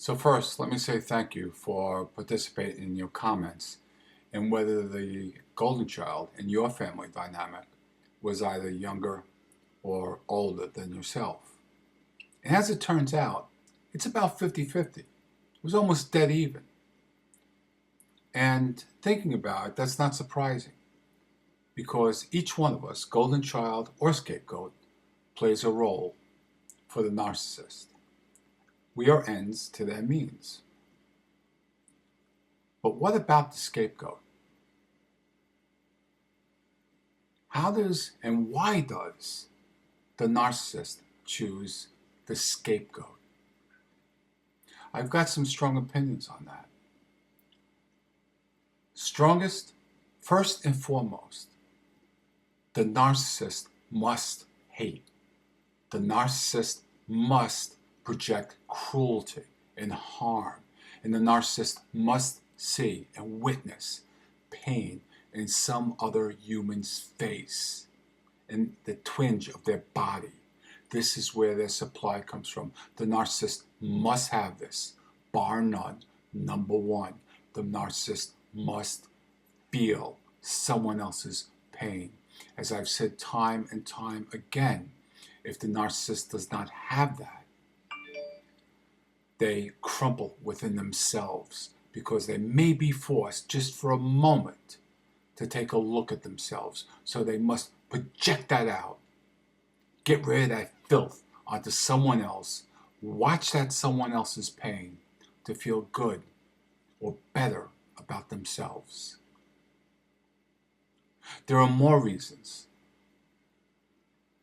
So first, let me say thank you for participating in your comments and whether the golden child in your family dynamic was either younger or older than yourself. And as it turns out, it's about 50-50. It was almost dead even. And thinking about it, that's not surprising because each one of us, golden child or scapegoat, plays a role for the narcissist. We are ends to their means. But what about the scapegoat? How does and why does the narcissist choose the scapegoat? I've got some strong opinions on that. Strongest, first and foremost, the narcissist must hate. The narcissist must project cruelty and harm, and the narcissist must see and witness pain in some other human's face, in the twinge of their body. This is where their supply comes from. The narcissist must have this, bar none. Number one, the narcissist must feel someone else's pain. As I've said time and time again, if the narcissist does not have that, they crumple within themselves because they may be forced just for a moment to take a look at themselves. So they must project that out, get rid of that filth onto someone else, watch that someone else's pain to feel good or better about themselves. There are more reasons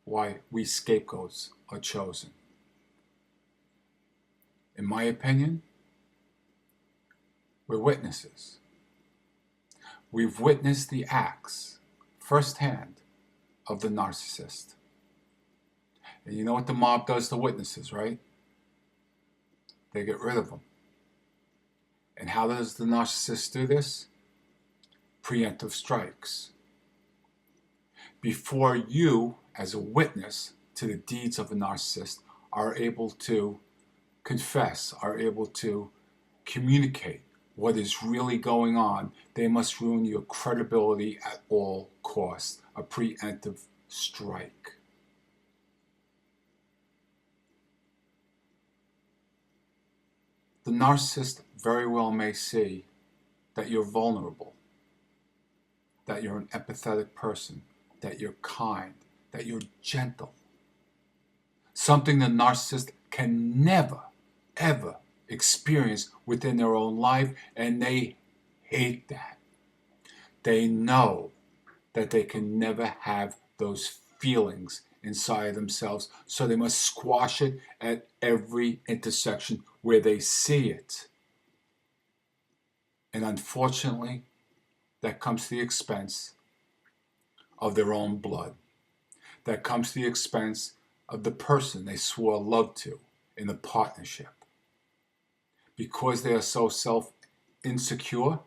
why we scapegoats are chosen. In my opinion, we're witnesses. We've witnessed the acts firsthand of the narcissist. And you know what the mob does to witnesses, right? They get rid of them. And how does the narcissist do this? Preemptive strikes. Before you, as a witness to the deeds of a narcissist, are able to confess, are able to communicate what is really going on, they must ruin your credibility at all costs. A preemptive strike. The narcissist very well may see that you're vulnerable, that you're an empathetic person, that you're kind, that you're gentle. Something the narcissist can never, ever experience within their own life, and they hate that. They know that they can never have those feelings inside themselves, so they must squash it at every intersection where they see it. And unfortunately, that comes to the expense of their own blood. That comes to the expense of the person they swore love to in the partnership. Because they are so self-insecure,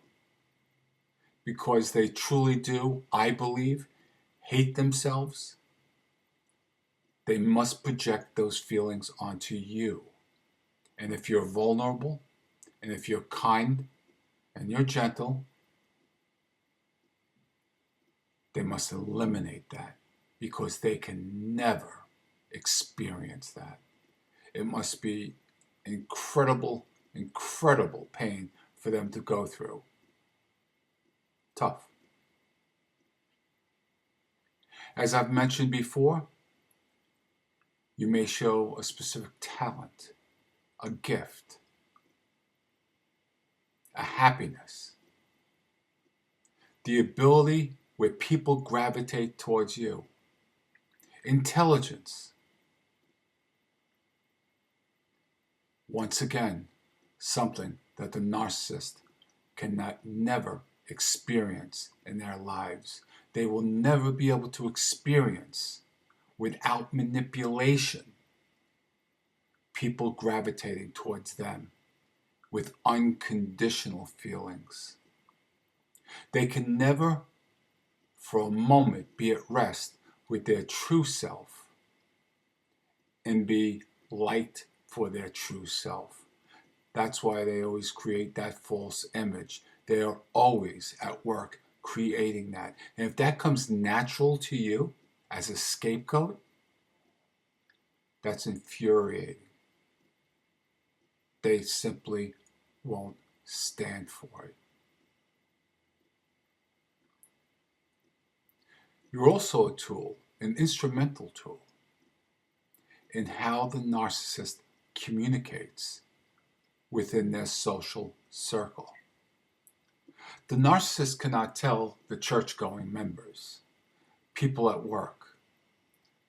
because they truly do, I believe, hate themselves, they must project those feelings onto you. And if you're vulnerable, and if you're kind, and you're gentle, they must eliminate that because they can never experience that. It must be incredible pain for them to go through. Tough. As I've mentioned before, you may show a specific talent, a gift, a happiness, the ability where people gravitate towards you, intelligence. Once again, something that the narcissist cannot never experience in their lives. They will never be able to experience without manipulation people gravitating towards them with unconditional feelings. They can never for a moment be at rest with their true self and be liked for their true self. That's why they always create that false image. They are always at work creating that. And if that comes natural to you as a scapegoat, that's infuriating. They simply won't stand for it. You're also a tool, an instrumental tool, in how the narcissist communicates within their social circle. The narcissist cannot tell the church-going members, people at work,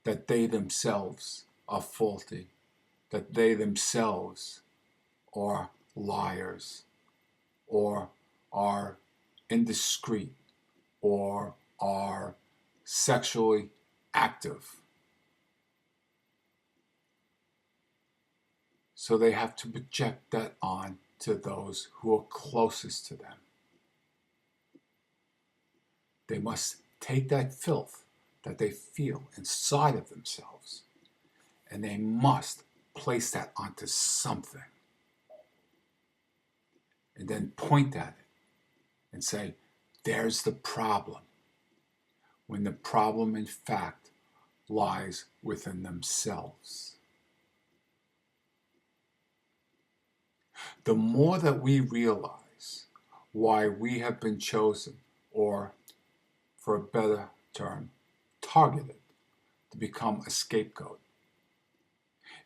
that they themselves are faulty, that they themselves are liars, or are indiscreet, or are sexually active. So they have to project that on to those who are closest to them. They must take that filth that they feel inside of themselves, and they must place that onto something, and then point at it and say, there's the problem, when the problem in fact lies within themselves. The more that we realize why we have been chosen, or for a better term, targeted to become a scapegoat,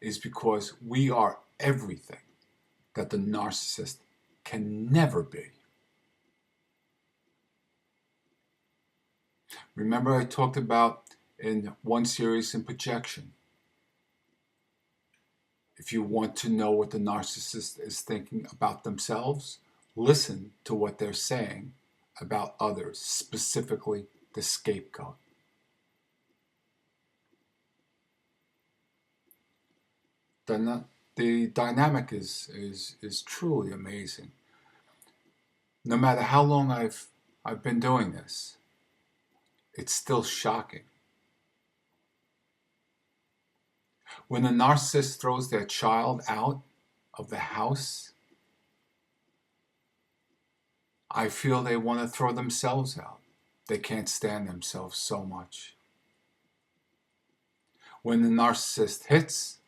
is because we are everything that the narcissist can never be. Remember, I talked about in one series in projection. If you want to know what the narcissist is thinking about themselves, listen to what they're saying about others, specifically the scapegoat. The dynamic is truly amazing. No matter how long I've been doing this, it's still shocking. When the narcissist throws their child out of the house, I feel they want to throw themselves out. They can't stand themselves so much. When the narcissist hits,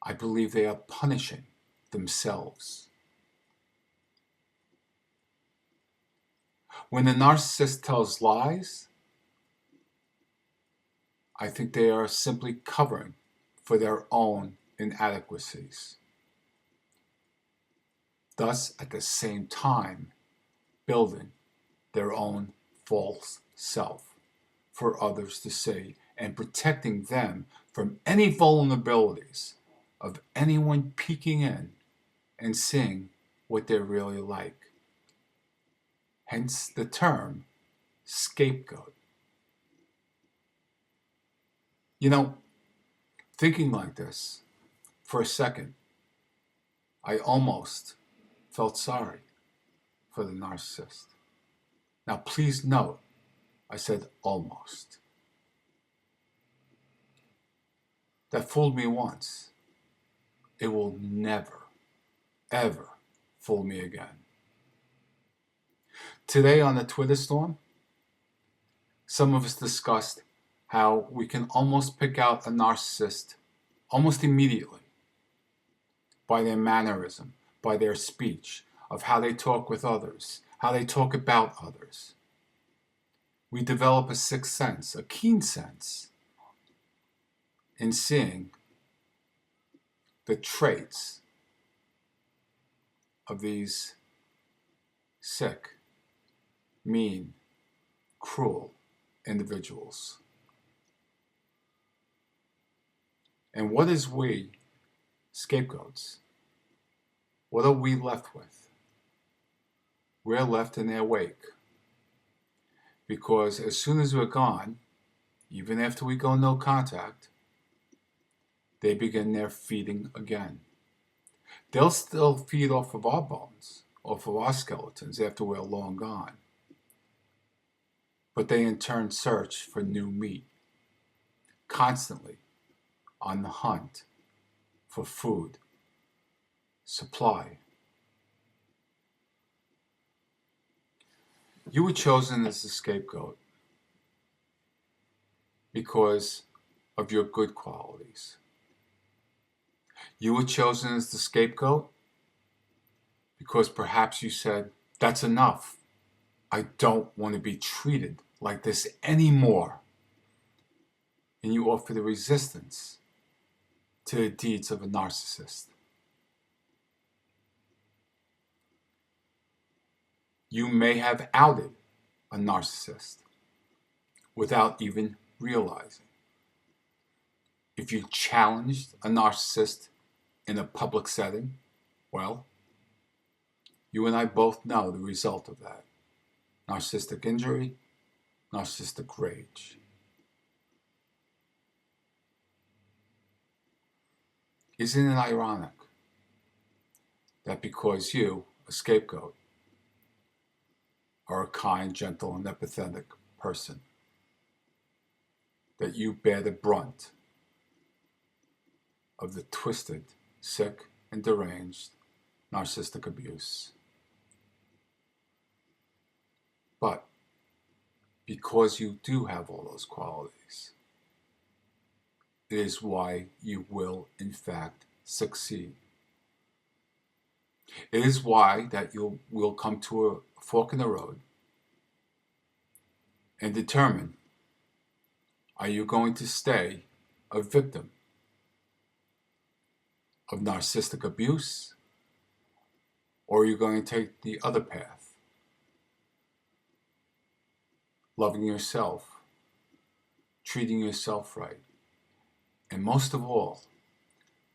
I believe they are punishing themselves. When the narcissist tells lies, I think they are simply covering for their own inadequacies. Thus, at the same time, building their own false self for others to see, and protecting them from any vulnerabilities of anyone peeking in and seeing what they're really like. Hence the term scapegoat. You know, thinking like this, for a second, I almost felt sorry for the narcissist. Now, please note, I said almost. That fooled me once. It will never, ever fool me again. Today on the Twitter storm, some of us discussed how we can almost pick out a narcissist almost immediately by their mannerism, by their speech, of how they talk with others, how they talk about others. We develop a sixth sense, a keen sense, in seeing the traits of these sick, mean, cruel individuals. And what is we, scapegoats, what are we left with? We're left in their wake. Because as soon as we're gone, even after we go no contact, they begin their feeding again. They'll still feed off of our bones, off of our skeletons after we're long gone. But they in turn search for new meat, constantly on the hunt for food. supply. You were chosen as the scapegoat because of your good qualities. You were chosen as the scapegoat because perhaps you said, "That's enough. I don't want to be treated like this anymore." And you offered a resistance to the deeds of a narcissist. You may have outed a narcissist without even realizing. If you challenged a narcissist in a public setting, well, you and I both know the result of that. Narcissistic injury, narcissistic rage. Isn't it ironic that because you, a scapegoat, are a kind, gentle, and empathetic person, that you bear the brunt of the twisted, sick, and deranged narcissistic abuse? But because you do have all those qualities, it is why you will, in fact, succeed. It is why that you will come to a fork in the road and determine, are you going to stay a victim of narcissistic abuse, or are you going to take the other path, loving yourself, treating yourself right, and most of all,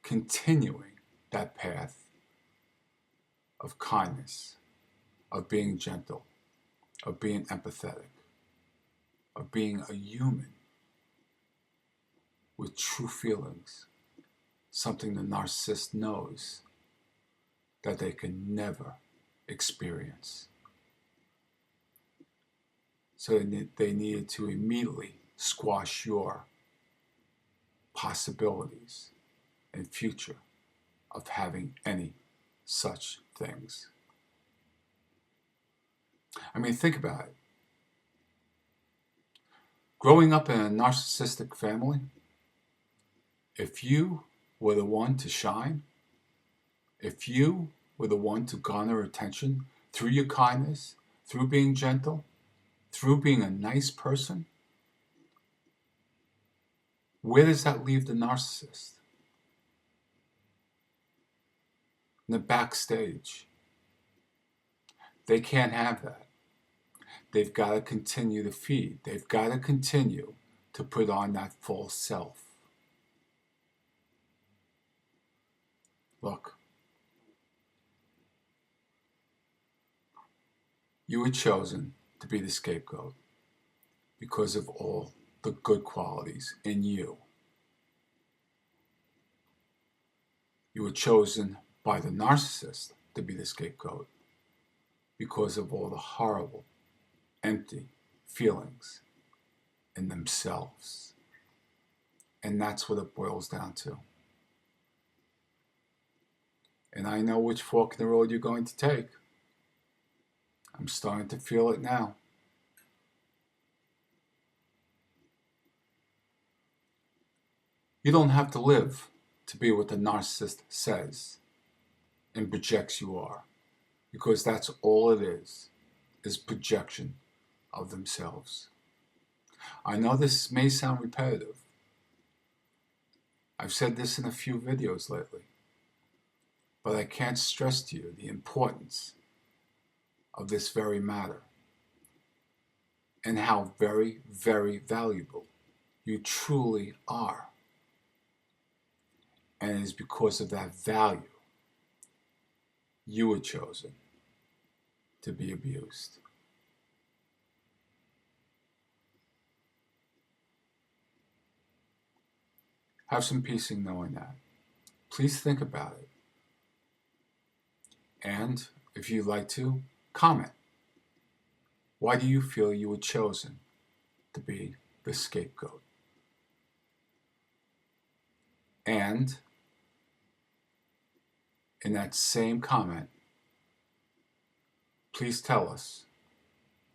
continuing that path of kindness, of being gentle, of being empathetic, of being a human with true feelings, something the narcissist knows that they can never experience. So they needed to immediately squash your possibilities and future of having any such things. I mean, think about it. Growing up in a narcissistic family, if you were the one to shine, if you were the one to garner attention through your kindness, through being gentle, through being a nice person, where does that leave the narcissist? In the backstage. They can't have that. They've got to continue to feed. They've got to continue to put on that false self. Look, you were chosen to be the scapegoat because of all the good qualities in you. You were chosen by the narcissist to be the scapegoat because of all the horrible, empty feelings in themselves. And that's what it boils down to. And I know which fork in the road you're going to take. I'm starting to feel it now. You don't have to live to be what the narcissist says and projects you are, because that's all it is projection of themselves. I know this may sound repetitive. I've said this in a few videos lately, but I can't stress to you the importance of this very matter and how very, very valuable you truly are. And it is because of that value you were chosen to be abused. Have some peace in knowing that. Please think about it. And if you'd like to, comment. Why do you feel you were chosen to be the scapegoat? And in that same comment, please tell us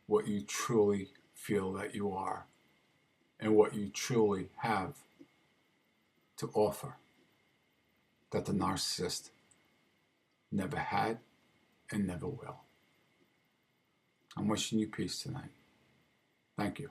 what you truly feel that you are and what you truly have to offer that the narcissist never had and never will. I'm wishing you peace tonight. Thank you.